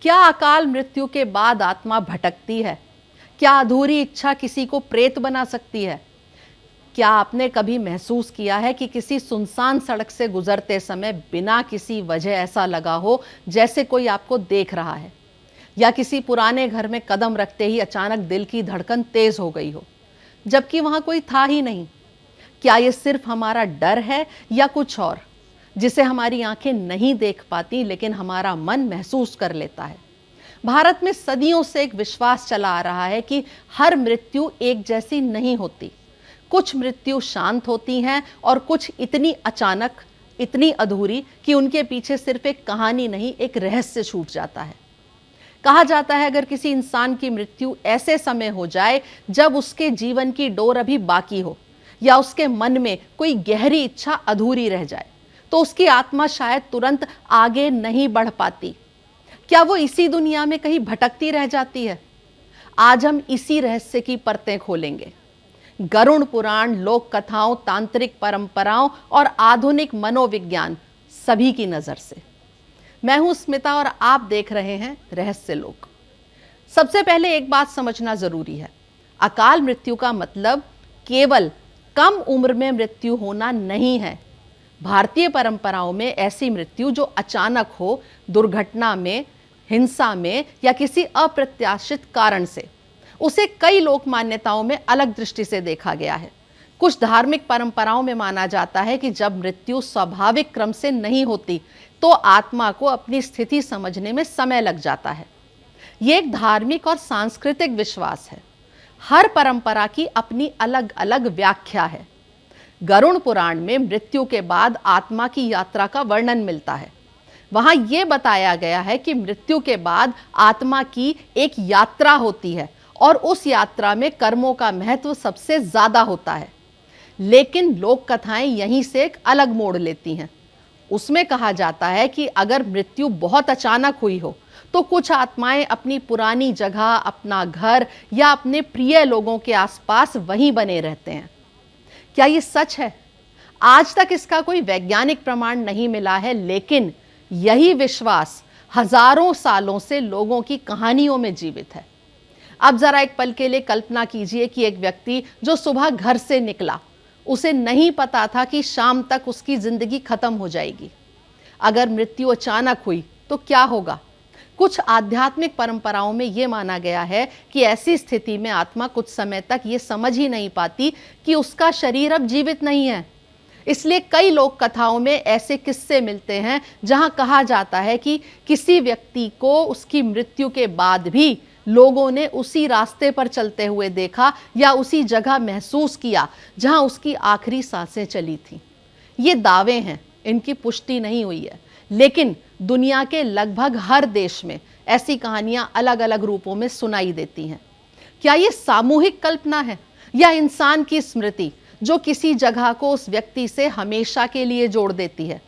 क्या अकाल मृत्यु के बाद आत्मा भटकती है? क्या अधूरी इच्छा किसी को प्रेत बना सकती है? क्या आपने कभी महसूस किया है कि किसी सुनसान सड़क से गुजरते समय बिना किसी वजह ऐसा लगा हो जैसे कोई आपको देख रहा है? या किसी पुराने घर में कदम रखते ही अचानक दिल की धड़कन तेज हो गई हो, जबकि वहां कोई था ही नहीं? क्या ये सिर्फ हमारा डर है या कुछ और, जिसे हमारी आंखें नहीं देख पाती लेकिन हमारा मन महसूस कर लेता है? भारत में सदियों से एक विश्वास चला आ रहा है कि हर मृत्यु एक जैसी नहीं होती। कुछ मृत्यु शांत होती हैं और कुछ इतनी अचानक, इतनी अधूरी कि उनके पीछे सिर्फ एक कहानी नहीं, एक रहस्य छूट जाता है। कहा जाता है अगर किसी इंसान की मृत्यु ऐसे समय हो जाए जब उसके जीवन की डोर अभी बाकी हो, या उसके मन में कोई गहरी इच्छा अधूरी रह जाए, तो उसकी आत्मा शायद तुरंत आगे नहीं बढ़ पाती। क्या वो इसी दुनिया में कहीं भटकती रह जाती है? आज हम इसी रहस्य की परतें खोलेंगे। गरुड़ पुराण, लोक कथाओं, तांत्रिक परंपराओं और आधुनिक मनोविज्ञान, सभी की नजर से। मैं हूं स्मिता और आप देख रहे हैं रहस्य लोक। सबसे पहले एक बात समझना जरूरी है, अकाल मृत्यु का मतलब केवल कम उम्र में मृत्यु होना नहीं है। भारतीय परंपराओं में ऐसी मृत्यु जो अचानक हो, दुर्घटना में, हिंसा में या किसी अप्रत्याशित कारण से, उसे कई लोक मान्यताओं में अलग दृष्टि से देखा गया है। कुछ धार्मिक परंपराओं में माना जाता है कि जब मृत्यु स्वाभाविक क्रम से नहीं होती तो आत्मा को अपनी स्थिति समझने में समय लग जाता है। यह एक धार्मिक और सांस्कृतिक विश्वास है। हर परंपरा की अपनी अलग अलग व्याख्या है। गरुड़ पुराण में मृत्यु के बाद आत्मा की यात्रा का वर्णन मिलता है। वहां यह बताया गया है कि मृत्यु के बाद आत्मा की एक यात्रा होती है और उस यात्रा में कर्मों का महत्व सबसे ज्यादा होता है। लेकिन लोक कथाएं यहीं से एक अलग मोड़ लेती हैं। उसमें कहा जाता है कि अगर मृत्यु बहुत अचानक हुई हो तो कुछ आत्माएं अपनी पुरानी जगह, अपना घर या अपने प्रिय लोगों के आसपास वहीं बने रहते हैं। क्या ये सच है? आज तक इसका कोई वैज्ञानिक प्रमाण नहीं मिला है, लेकिन यही विश्वास हजारों सालों से लोगों की कहानियों में जीवित है। अब जरा एक पल के लिए कल्पना कीजिए कि एक व्यक्ति जो सुबह घर से निकला, उसे नहीं पता था कि शाम तक उसकी जिंदगी खत्म हो जाएगी। अगर मृत्यु अचानक हुई तो क्या होगा? कुछ आध्यात्मिक परंपराओं में यह माना गया है कि ऐसी स्थिति में आत्मा कुछ समय तक ये समझ ही नहीं पाती कि उसका शरीर अब जीवित नहीं है। इसलिए कई लोक कथाओं में ऐसे किस्से मिलते हैं जहां कहा जाता है कि किसी व्यक्ति को उसकी मृत्यु के बाद भी लोगों ने उसी रास्ते पर चलते हुए देखा या उसी जगह महसूस किया जहां उसकी आखिरी सांसें चली थीं। ये दावे हैं, इनकी पुष्टि नहीं हुई है, लेकिन दुनिया के लगभग हर देश में ऐसी कहानियां अलग अलग रूपों में सुनाई देती हैं। क्या ये सामूहिक कल्पना है या इंसान की स्मृति जो किसी जगह को उस व्यक्ति से हमेशा के लिए जोड़ देती है?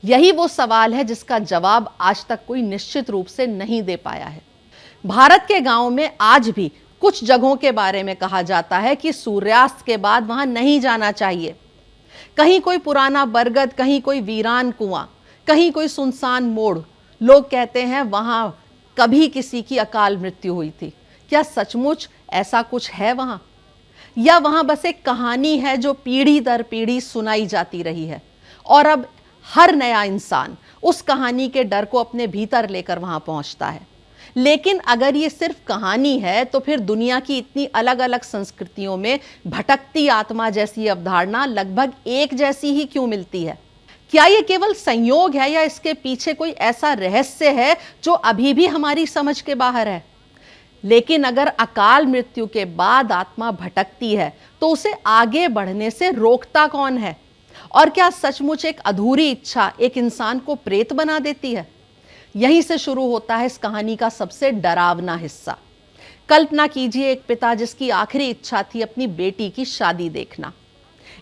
यही वो सवाल है जिसका जवाब आज तक कोई निश्चित रूप से नहीं दे पाया है। भारत के गांवों में आज भी कुछ जगहों के बारे में कहा जाता है कि सूर्यास्त के बाद वहां नहीं जाना चाहिए। कहीं कोई पुराना बरगद, कहीं कोई वीरान कुआं, कहीं कोई सुनसान मोड़। लोग कहते हैं वहां कभी किसी की अकाल मृत्यु हुई थी। क्या सचमुच ऐसा कुछ है वहां, या वहां बस एक कहानी है जो पीढ़ी दर पीढ़ी सुनाई जाती रही है और अब हर नया इंसान उस कहानी के डर को अपने भीतर लेकर वहां पहुंचता है? लेकिन अगर ये सिर्फ कहानी है तो फिर दुनिया की इतनी अलग अलग संस्कृतियों में भटकती आत्मा जैसी अवधारणा लगभग एक जैसी ही क्यों मिलती है? क्या ये केवल संयोग है या इसके पीछे कोई ऐसा रहस्य है जो अभी भी हमारी समझ के बाहर है? लेकिन अगर अकाल मृत्यु के बाद आत्मा भटकती है तो उसे आगे बढ़ने से रोकता कौन है? और क्या सचमुच एक अधूरी इच्छा एक इंसान को प्रेत बना देती है? यहीं से शुरू होता है इस कहानी का सबसे डरावना हिस्सा। कल्पना कीजिए एक पिता जिसकी आखिरी इच्छा थी अपनी बेटी की शादी देखना,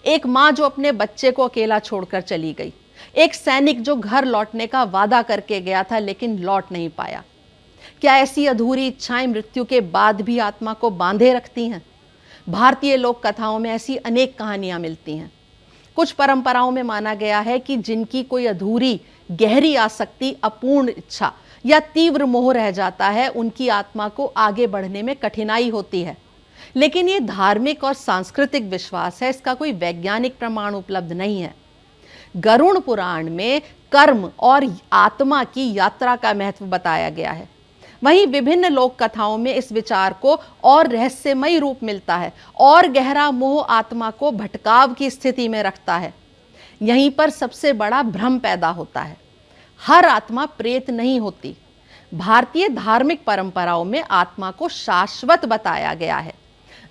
एक मां जो अपने बच्चे को अकेला छोड़कर चली गई, एक सैनिक जो घर लौटने का वादा करके गया था लेकिन लौट नहीं पाया। क्या ऐसी अधूरी इच्छाएं मृत्यु के बाद भी आत्मा को बांधे रखती हैं? भारतीय लोक कथाओं में ऐसी अनेक कहानियां मिलती हैं। कुछ परंपराओं में माना गया है कि जिनकी कोई अधूरी गहरी आसक्ति, अपूर्ण इच्छा या तीव्र मोह रह जाता है, उनकी आत्मा को आगे बढ़ने में कठिनाई होती है। लेकिन ये धार्मिक और सांस्कृतिक विश्वास है, इसका कोई वैज्ञानिक प्रमाण उपलब्ध नहीं है। गरुड़ पुराण में कर्म और आत्मा की यात्रा का महत्व बताया गया है। वहीं विभिन्न लोक कथाओं में इस विचार को और रहस्यमयी रूप मिलता है और गहरा मोह आत्मा को भटकाव की स्थिति में रखता है। यहीं पर सबसे बड़ा भ्रम पैदा होता है। हर आत्मा प्रेत नहीं होती। भारतीय धार्मिक परंपराओं में आत्मा को शाश्वत बताया गया है,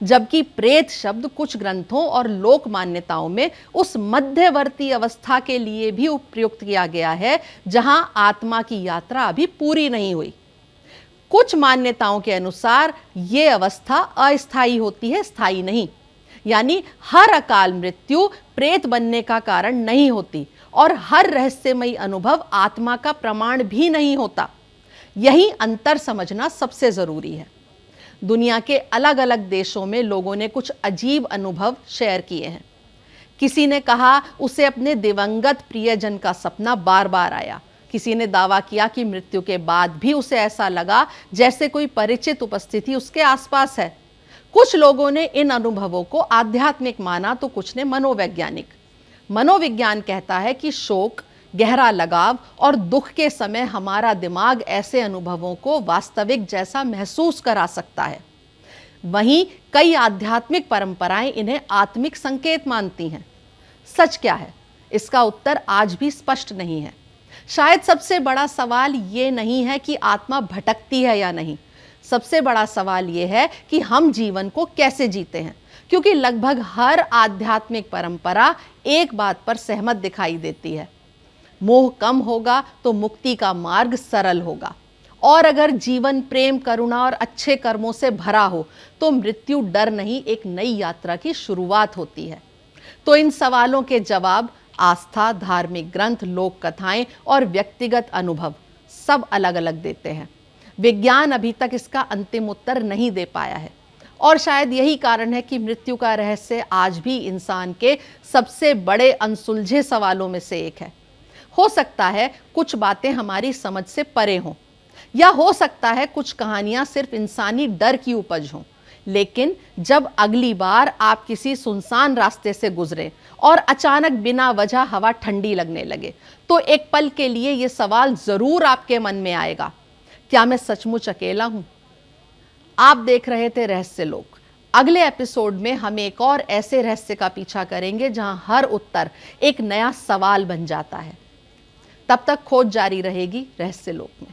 जबकि प्रेत शब्द कुछ ग्रंथों और लोक मान्यताओं में उस मध्यवर्ती अवस्था के लिए भी उपयुक्त किया गया है जहां आत्मा की यात्रा अभी पूरी नहीं हुई। कुछ मान्यताओं के अनुसार यह अवस्था अस्थायी होती है, स्थायी नहीं। यानी हर अकाल मृत्यु प्रेत बनने का कारण नहीं होती और हर रहस्यमयी अनुभव आत्मा का प्रमाण भी नहीं होता। यही अंतर समझना सबसे जरूरी है। दुनिया के अलग अलग देशों में लोगों ने कुछ अजीब अनुभव शेयर किए हैं। किसी ने कहा उसे अपने दिवंगत प्रियजन का सपना बार बार आया। किसी ने दावा किया कि मृत्यु के बाद भी उसे ऐसा लगा जैसे कोई परिचित उपस्थिति उसके आसपास है। कुछ लोगों ने इन अनुभवों को आध्यात्मिक माना तो कुछ ने मनोवैज्ञानिक। मनोविज्ञान कहता है कि शोक, गहरा लगाव और दुख के समय हमारा दिमाग ऐसे अनुभवों को वास्तविक जैसा महसूस करा सकता है। वहीं कई आध्यात्मिक परंपराएं इन्हें आत्मिक संकेत मानती हैं। सच क्या है, इसका उत्तर आज भी स्पष्ट नहीं है। शायद सबसे बड़ा सवाल ये नहीं है कि आत्मा भटकती है या नहीं। सबसे बड़ा सवाल ये है कि हम जीवन को कैसे जीते हैं, क्योंकि लगभग हर आध्यात्मिक परंपरा एक बात पर सहमत दिखाई देती है। मोह कम होगा तो मुक्ति का मार्ग सरल होगा, और अगर जीवन प्रेम, करुणा और अच्छे कर्मों से भरा हो तो मृत्यु डर नहीं, एक नई यात्रा की शुरुआत होती है। तो इन सवालों के जवाब आस्था, धार्मिक ग्रंथ, लोक कथाएं और व्यक्तिगत अनुभव सब अलग अलग देते हैं। विज्ञान अभी तक इसका अंतिम उत्तर नहीं दे पाया है, और शायद यही कारण है कि मृत्यु का रहस्य आज भी इंसान के सबसे बड़े अनसुलझे सवालों में से एक है। हो सकता है कुछ बातें हमारी समझ से परे हों, या हो सकता है कुछ कहानियां सिर्फ इंसानी डर की उपज हों। लेकिन जब अगली बार आप किसी सुनसान रास्ते से गुजरे और अचानक बिना वजह हवा ठंडी लगने लगे, तो एक पल के लिए यह सवाल जरूर आपके मन में आएगा, क्या मैं सचमुच अकेला हूं? आप देख रहे थे रहस्य लोक। अगले एपिसोड में हम एक और ऐसे रहस्य का पीछा करेंगे जहां हर उत्तर एक नया सवाल बन जाता है। तब तक खोज जारी रहेगी रहस्य लोक में।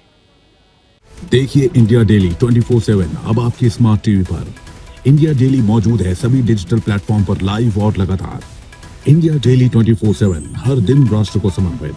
देखिए इंडिया डेली 24/7 अब आपकी स्मार्ट टीवी पर। इंडिया डेली मौजूद है सभी डिजिटल प्लेटफॉर्म पर लाइव और लगातार। इंडिया डेली 24/7 हर दिन राष्ट्र को समर्पित।